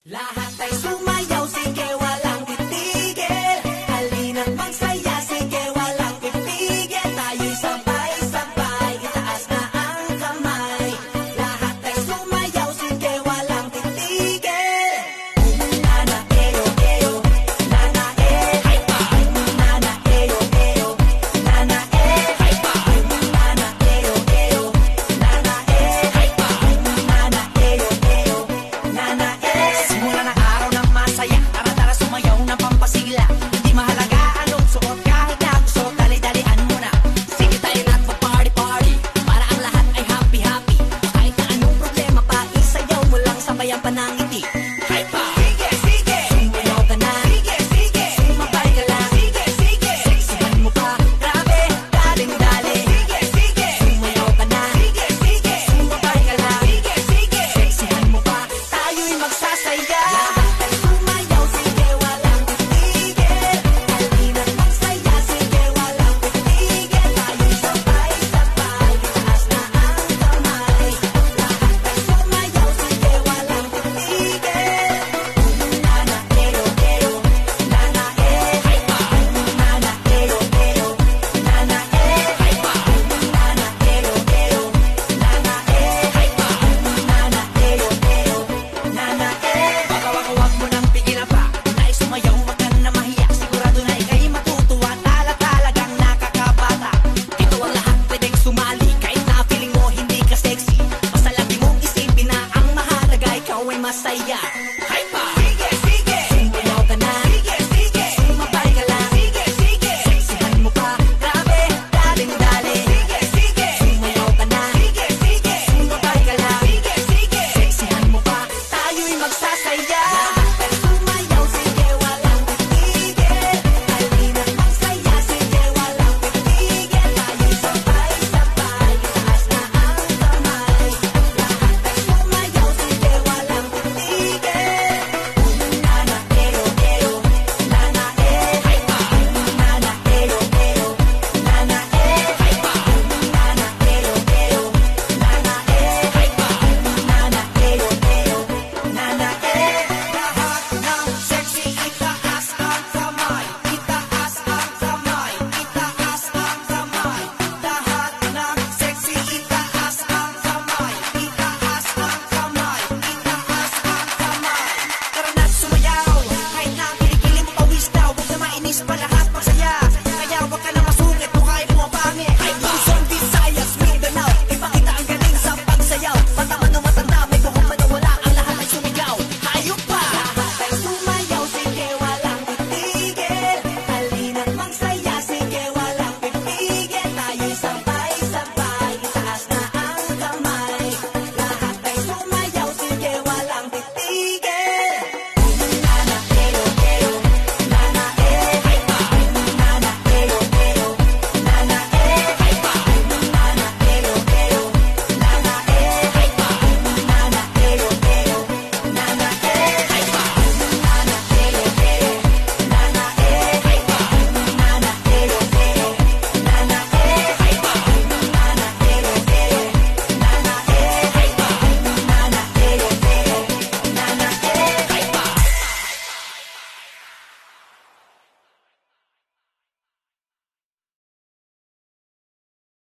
Lahat ay sumayaw, sige walang titigil. Halina't magsaya, sige walang titigil. Tayo'y sabay-sabay, itaas na ang kamay. Lahat ay sumayaw, sige walang titigil. Nana, eyo, eyo, nana, hay pa. Nana, eyo, eyo, nana, hay pa. Nana, eyo, eyo, nana, hay pa. Nana, eyo, eyo, nana, simula ng araw ng masaya, tara-tara sumayaw ng pampasigla. Hindi mahalaga anong suot, kahit na gusto, dali-dalian mo na. Sige tayo na't mag-party-party, para ang lahat ay happy-happy. Kahit na anong problema pa, isayaw mo lang, sabayan pa ng ngiti. Hype pa! Sige, sige! Sumayaw ka na. Sige, sige! Sumabay ka lang. Sige, sige! Seksihan mo pa, grabe, daling-dali. Sige, sige! Sumayaw ka na. Sige, sige! Sumabay ka lang. Sige, sige! Seksihan mo pa, tayo'y magsasaya. Lahat ay sumayaw, sige walang titigil. Halina't magsaya, sige walang titigil. Tayo'y sabay-sabay, itaas na ang kamay. Lahat ay sumayaw, sige walang titigil. Nana, eyo, eyo, nana, hay pa. Nana, eyo, eyo, nana, hay pa. Nana, eyo, eyo, nana, hay pa. Nana, eyo, eyo, nana, baka wag mo nang pigilan pa. Nais sumayaw, wag ka na mahiya. Sigurado na ika'y matutuwa. Talagang nakakabata. Ito ang lahat pwedeng sumali. Kahit na feeling mo hindi ka sexy, basta lagi mong isipin na ang mahalaga ikaw ay masaya.